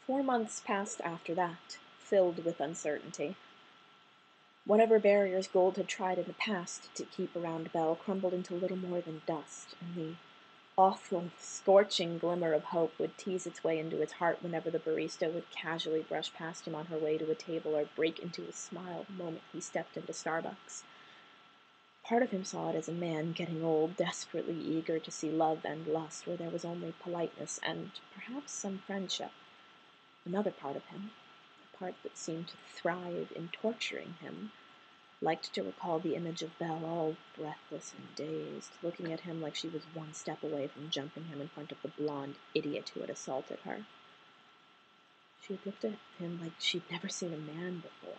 4 months passed after that, filled with uncertainty. Whatever barriers Gold had tried in the past to keep around Belle crumbled into little more than dust, and the awful, scorching glimmer of hope would tease its way into its heart whenever the barista would casually brush past him on her way to a table or break into a smile the moment he stepped into Starbucks. Part of him saw it as a man getting old, desperately eager to see love and lust where there was only politeness and perhaps some friendship. Another part of him, a part that seemed to thrive in torturing him, liked to recall the image of Belle, all breathless and dazed, looking at him like she was one step away from jumping him in front of the blonde idiot who had assaulted her. She had looked at him like she'd never seen a man before,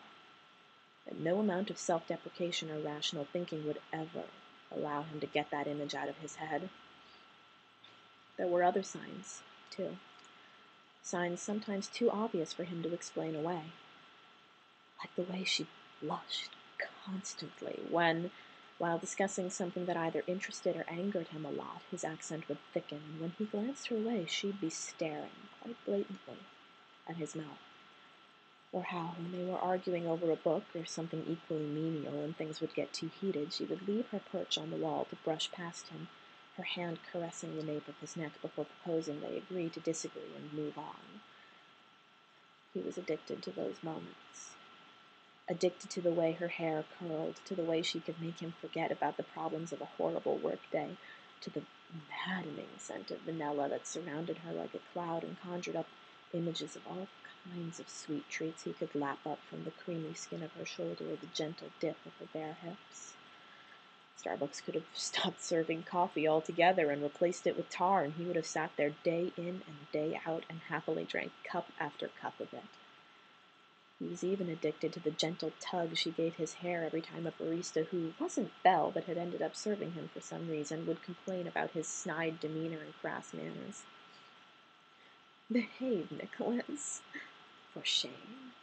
and no amount of self-deprecation or rational thinking would ever allow him to get that image out of his head. There were other signs, too. Signs sometimes too obvious for him to explain away. Like the way she blushed constantly when, while discussing something that either interested or angered him a lot, his accent would thicken, and when he glanced her way, she'd be staring, quite blatantly, at his mouth. Or how, when they were arguing over a book or something equally menial and things would get too heated, she would leave her perch on the wall to brush past him, her hand caressing the nape of his neck before proposing they agree to disagree and move on. He was addicted to those moments. Addicted to the way her hair curled, to the way she could make him forget about the problems of a horrible workday, to the maddening scent of vanilla that surrounded her like a cloud and conjured up images of all kinds of sweet treats he could lap up from the creamy skin of her shoulder or the gentle dip of her bare hips. Starbucks could have stopped serving coffee altogether and replaced it with tar, and he would have sat there day in and day out and happily drank cup after cup of it. He was even addicted to the gentle tug she gave his hair every time a barista who wasn't Belle but had ended up serving him for some reason would complain about his snide demeanor and crass manners. "Behave, Nicholas. For shame,"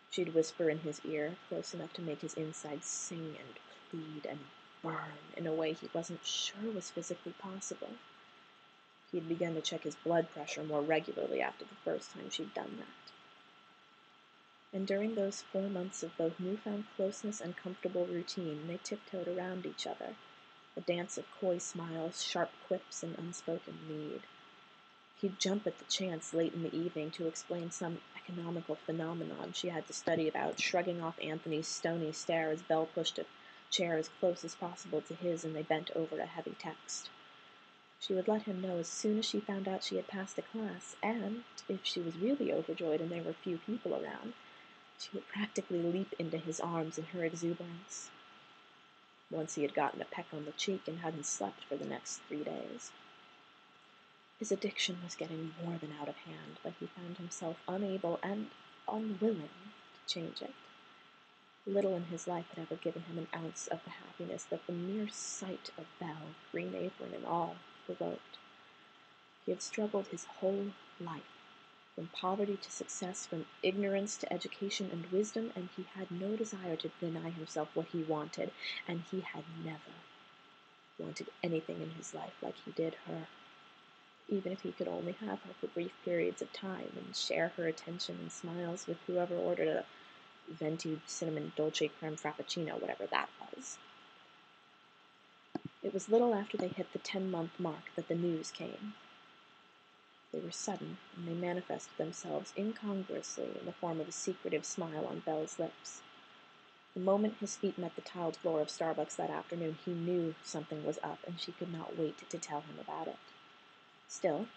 she'd whisper in his ear, close enough to make his insides sing and plead and burn in a way he wasn't sure was physically possible. He had begun to check his blood pressure more regularly after the first time she'd done that. And during those 4 months of both newfound closeness and comfortable routine, they tiptoed around each other, a dance of coy smiles, sharp quips, and unspoken need. He'd jump at the chance late in the evening to explain some economical phenomenon she had to study about, shrugging off Anthony's stony stare as Belle pushed a chair as close as possible to his and they bent over a heavy text. She would let him know as soon as she found out she had passed the class, and, if she was really overjoyed and there were few people around, she would practically leap into his arms in her exuberance. Once he had gotten a peck on the cheek and hadn't slept for the next 3 days. His addiction was getting more than out of hand, but he found himself unable and unwilling to change it. Little in his life had ever given him an ounce of the happiness that the mere sight of Belle, green apron and all, provoked. He had struggled his whole life, from poverty to success, from ignorance to education and wisdom, and he had no desire to deny himself what he wanted, and he had never wanted anything in his life like he did her, even if he could only have her for brief periods of time and share her attention and smiles with whoever ordered a venti cinnamon dolce creme frappuccino, whatever that was. It was little after they hit the 10-month mark that the news came. They were sudden, and they manifested themselves incongruously in the form of a secretive smile on Belle's lips. The moment his feet met the tiled floor of Starbucks that afternoon, he knew something was up, and she could not wait to tell him about it. Still,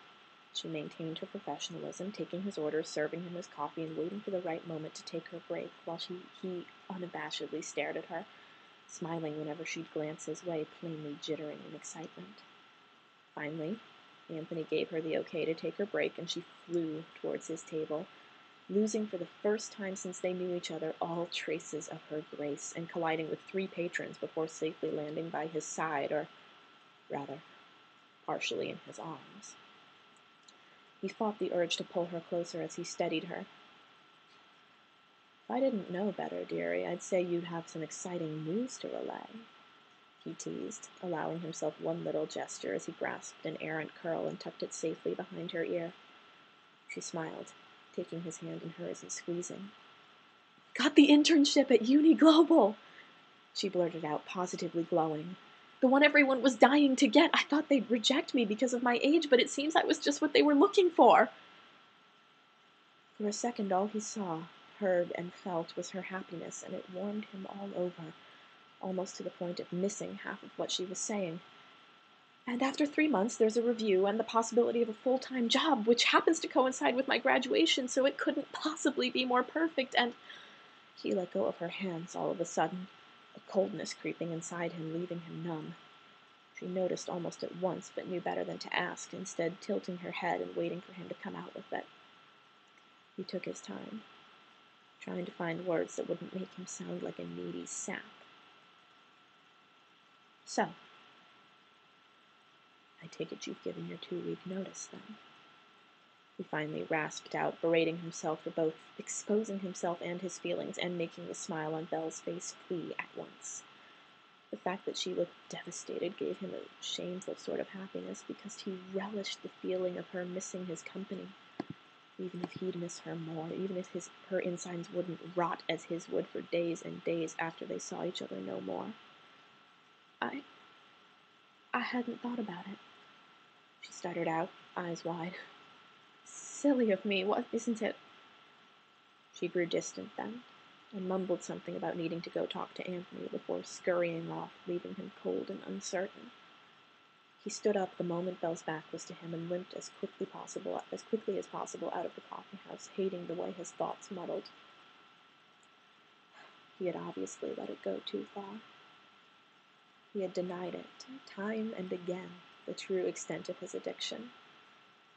she maintained her professionalism, taking his order, serving him his coffee, and waiting for the right moment to take her break, while he unabashedly stared at her, smiling whenever she'd glance his way, plainly jittering in excitement. Finally, Anthony gave her the okay to take her break, and she flew towards his table, losing for the first time since they knew each other all traces of her grace, and colliding with 3 patrons before safely landing by his side, or rather, partially in his arms. He fought the urge to pull her closer as he steadied her. "If I didn't know better, dearie, I'd say you'd have some exciting news to relay," he teased, allowing himself one little gesture as he grasped an errant curl and tucked it safely behind her ear. She smiled, taking his hand in hers and squeezing. "Got the internship at Uni Global," she blurted out, positively glowing. "The one everyone was dying to get. I thought they'd reject me because of my age, but it seems I was just what they were looking for." For a second, all he saw, heard, and felt was her happiness, and it warmed him all over, almost to the point of missing half of what she was saying. "And after 3 months, there's a review and the possibility of a full-time job, which happens to coincide with my graduation, so it couldn't possibly be more perfect, and—" He let go of her hands all of a sudden, a coldness creeping inside him, leaving him numb. She noticed almost at once, but knew better than to ask, instead tilting her head and waiting for him to come out with it. He took his time, trying to find words that wouldn't make him sound like a needy sap. "So, I take it you've given your 2-week notice, then?" He finally rasped out, berating himself for both exposing himself and his feelings and making the smile on Belle's face flee at once. The fact that she looked devastated gave him a shameful sort of happiness, because he relished the feeling of her missing his company. Even if he'd miss her more, even if her insides wouldn't rot as his would for days and days after they saw each other no more. I hadn't thought about it," she stuttered out, eyes wide. "Silly of me, what isn't it?" She grew distant then, and mumbled something about needing to go talk to Anthony before scurrying off, leaving him cold and uncertain. He stood up the moment Belle's back was to him and limped as quickly as possible out of the coffee house, hating the way his thoughts muddled. He had obviously let it go too far. He had denied it, time and again, the true extent of his addiction.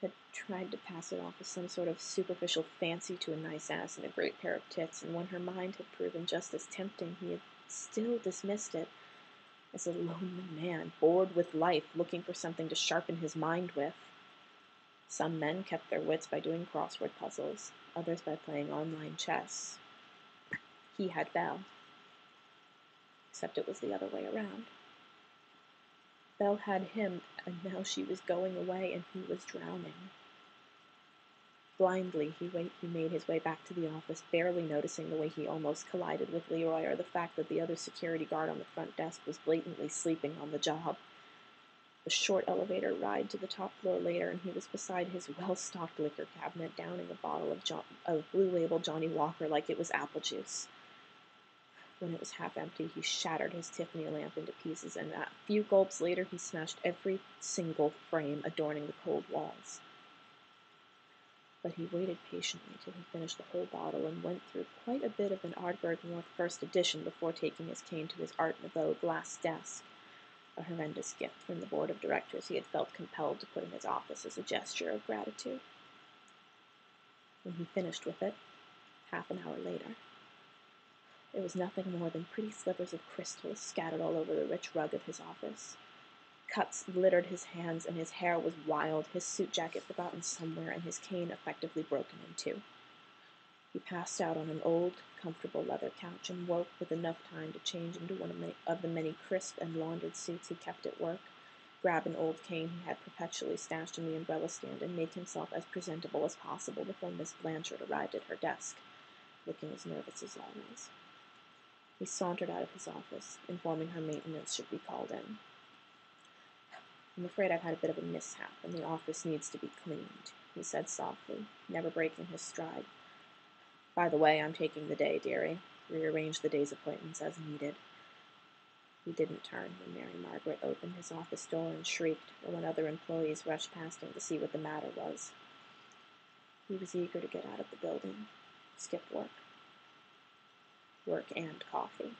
Had tried to pass it off as some sort of superficial fancy to a nice ass and a great pair of tits, and when her mind had proven just as tempting, he had still dismissed it as a lonely man, bored with life, looking for something to sharpen his mind with. Some men kept their wits by doing crossword puzzles, others by playing online chess. He had Belle. Except it was the other way around. Belle had him, and now she was going away, and he was drowning. Blindly, he made his way back to the office, barely noticing the way he almost collided with Leroy, or the fact that the other security guard on the front desk was blatantly sleeping on the job. The short elevator ride to the top floor later, and he was beside his well-stocked liquor cabinet, downing a bottle of Blue Label Johnny Walker like it was apple juice. When it was half empty, he shattered his Tiffany lamp into pieces, and a few gulps later he smashed every single frame adorning the cold walls. But he waited patiently till he finished the whole bottle and went through quite a bit of an Ardberg North First Edition before taking his cane to his Art Nouveau glass desk, a horrendous gift from the board of directors he had felt compelled to put in his office as a gesture of gratitude. When he finished with it, half an hour later, it was nothing more than pretty slivers of crystal scattered all over the rich rug of his office. Cuts littered his hands, and his hair was wild, his suit jacket forgotten somewhere, and his cane effectively broken in two. He passed out on an old, comfortable leather couch and woke with enough time to change into one of the many crisp and laundered suits he kept at work, grab an old cane he had perpetually stashed in the umbrella stand, and make himself as presentable as possible before Miss Blanchard arrived at her desk, looking as nervous as always. He sauntered out of his office, informing her maintenance should be called in. "I'm afraid I've had a bit of a mishap, and the office needs to be cleaned," he said softly, never breaking his stride. "By the way, I'm taking the day, dearie. Rearrange the day's appointments as needed." He didn't turn when Mary Margaret opened his office door and shrieked, or when other employees rushed past him to see what the matter was. He was eager to get out of the building, skip work and coffee.